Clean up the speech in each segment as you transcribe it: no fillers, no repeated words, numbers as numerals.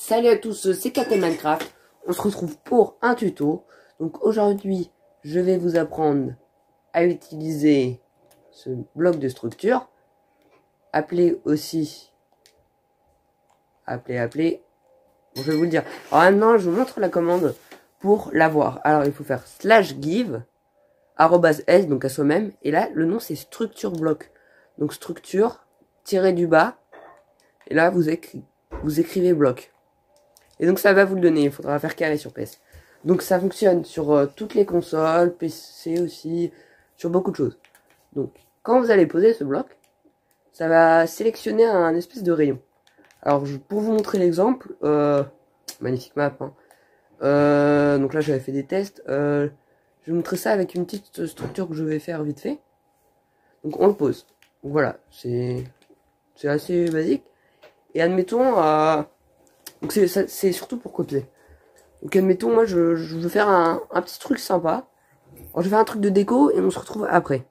Salut à tous, c'est Captain Minecraft. On se retrouve pour un tuto. Donc aujourd'hui, je vais vous apprendre à utiliser ce bloc de structure, appelé aussi, appelé. Bon, je vais vous le dire. Alors maintenant, je vous montre la commande pour l'avoir. Alors il faut faire /give @s, donc à soi-même. Et là, le nom c'est structure bloc. Donc structure tiré du bas. Et là, vous écrivez bloc. Et donc ça va vous le donner, il faudra faire carré sur PS. Donc ça fonctionne sur toutes les consoles, PC aussi, sur beaucoup de choses. Donc quand vous allez poser ce bloc, ça va sélectionner un espèce de rayon. Alors pour vous montrer l'exemple, magnifique map, hein. Donc là j'avais fait des tests, je vais vous montrer ça avec une petite structure que je vais faire vite fait. Donc on le pose. Donc voilà, c'est assez basique. Et admettons... donc c'est surtout pour copier. Donc admettons, moi je veux faire un petit truc sympa. Alors je vais faire un truc de déco et on se retrouve après.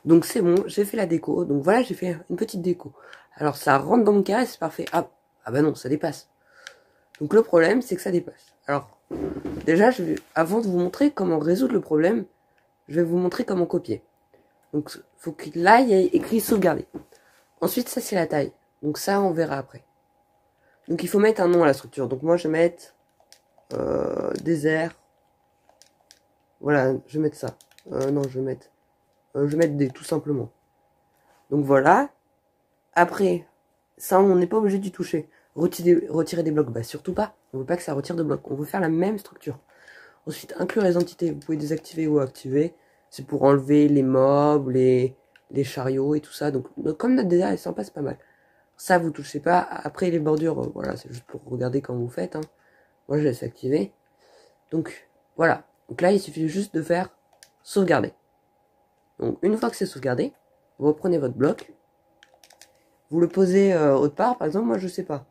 Donc c'est bon, j'ai fait la déco. Donc voilà, j'ai fait une petite déco. Alors ça rentre dans mon carré, c'est parfait. Ah bah non, ça dépasse. Donc le problème, c'est que ça dépasse. Alors déjà, avant de vous montrer comment résoudre le problème, je vais vous montrer comment copier. Donc faut que là, il y ait écrit sauvegarder. Ensuite, ça c'est la taille. Donc ça, on verra après. Donc il faut mettre un nom à la structure. Donc moi je vais mettre désert. Voilà, je vais mettre ça. Non, je vais mettre D tout simplement. Donc voilà. Après, ça on n'est pas obligé d'y toucher. Retirer des blocs, bah surtout pas. On veut pas que ça retire de blocs. On veut faire la même structure. Ensuite, inclure les entités. Vous pouvez désactiver ou activer. C'est pour enlever les mobs, les chariots et tout ça. Donc comme notre désert est sympa, c'est pas mal. Ça, vous touchez pas. Après, les bordures, voilà, c'est juste pour regarder quand vous faites. Hein. Moi, je laisse activer. Donc, voilà. Donc là, il suffit juste de faire sauvegarder. Donc, une fois que c'est sauvegardé, vous reprenez votre bloc. Vous le posez autre part. Par exemple, moi, je sais pas.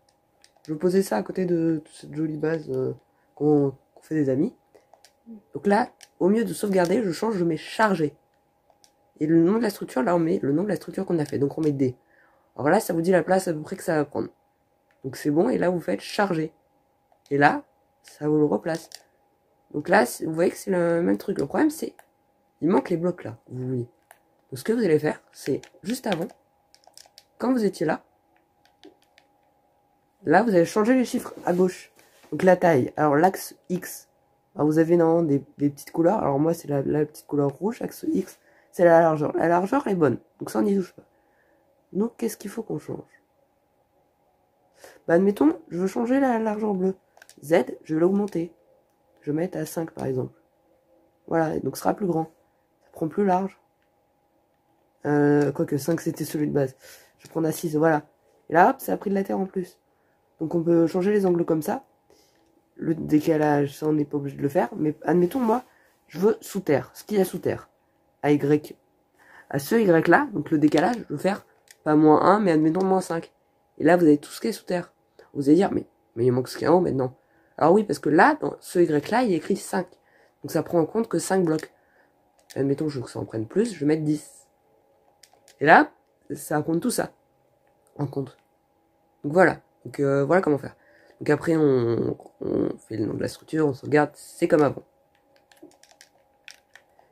Je vais poser ça à côté de cette jolie base qu'on fait des amis. Donc là, au mieux de sauvegarder, je change, je mets charger. Et le nom de la structure, là, on met le nom de la structure qu'on a fait. Donc, on met D. Alors là, ça vous dit la place à peu près que ça va prendre. Donc c'est bon, et là, vous faites charger. Et là, ça vous le replace. Donc là, vous voyez que c'est le même truc. Le problème, c'est il manque les blocs là, vous voyez. Donc ce que vous allez faire, c'est juste avant, quand vous étiez là, vous allez changer les chiffres à gauche. Donc la taille, alors l'axe X, alors vous avez non, des petites couleurs. Alors moi, c'est la petite couleur rouge, axe X, c'est la largeur. La largeur est bonne, donc ça, on n'y touche pas. Donc, qu'est-ce qu'il faut qu'on change? Bah, admettons, je veux changer la largeur bleue. Z, je vais l'augmenter. Je vais mettre à 5, par exemple. Voilà, donc ce sera plus grand. Ça prend plus large. Quoique 5, c'était celui de base. Je vais prendre à 6, voilà. Et là, hop, ça a pris de la terre en plus. Donc, on peut changer les angles comme ça. Le décalage, ça, on n'est pas obligé de le faire. Mais admettons, moi, je veux sous terre. Ce qu'il y a sous terre. À Y. À ce Y là, donc le décalage, je veux faire pas -1, mais admettons -5. Et là, vous avez tout ce qui est sous terre. Vous allez dire, mais il manque ce qui est en haut maintenant. Alors oui, parce que là, dans ce Y là, il est écrit 5. Donc ça prend en compte que 5 blocs. Admettons que ça en prenne plus, je vais mettre 10. Et là, ça compte tout ça en compte. Donc voilà. Donc voilà comment faire. Donc après, on fait le nom de la structure, on sauvegarde, c'est comme avant.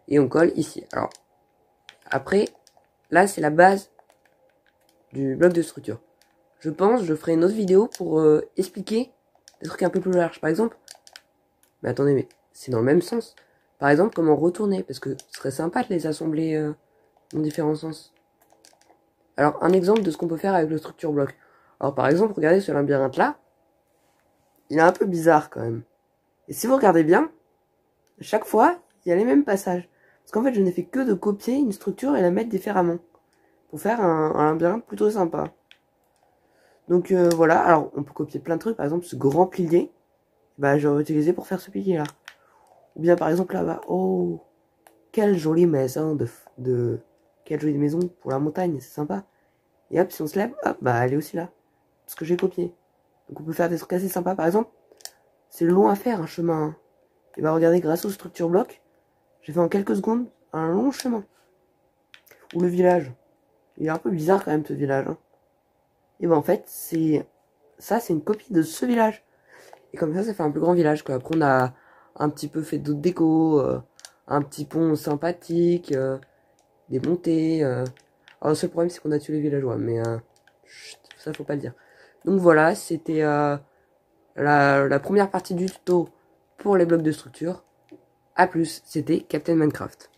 Et on colle ici. Alors, après, là, c'est la base du bloc de structure. Je pense, je ferai une autre vidéo pour expliquer des trucs un peu plus larges. Par exemple, mais attendez, mais c'est dans le même sens. Par exemple, comment retourner, parce que ce serait sympa de les assembler dans différents sens. Alors, un exemple de ce qu'on peut faire avec le structure bloc. Alors, par exemple, regardez ce labyrinthe là. Il est un peu bizarre quand même. Et si vous regardez bien, chaque fois, il y a les mêmes passages. Parce qu'en fait, je n'ai fait que de copier une structure et la mettre différemment. Pour faire un labyrinthe plutôt sympa. Donc voilà, alors on peut copier plein de trucs. Par exemple, ce grand pilier, bah j'aurais utilisé pour faire ce pilier là. Ou bien par exemple là-bas, oh, quelle jolie maison quelle jolie maison pour la montagne, c'est sympa. Et hop, si on se lève, hop, bah elle est aussi là. Ce que j'ai copié. Donc on peut faire des trucs assez sympas. Par exemple, c'est long à faire un chemin. Et bah regardez, grâce aux structures blocs, j'ai fait en quelques secondes un long chemin. Ou le village. Il est un peu bizarre quand même ce village. Hein. Et ben en fait, c'est ça c'est une copie de ce village. Et comme ça fait un plus grand village, quoi. Après on a un petit peu fait d'autres décos, un petit pont sympathique, des montées. Alors le seul problème c'est qu'on a tué les villageois, mais chut, ça faut pas le dire. Donc voilà, c'était la première partie du tuto pour les blocs de structure. A plus, c'était Captain Minecraft.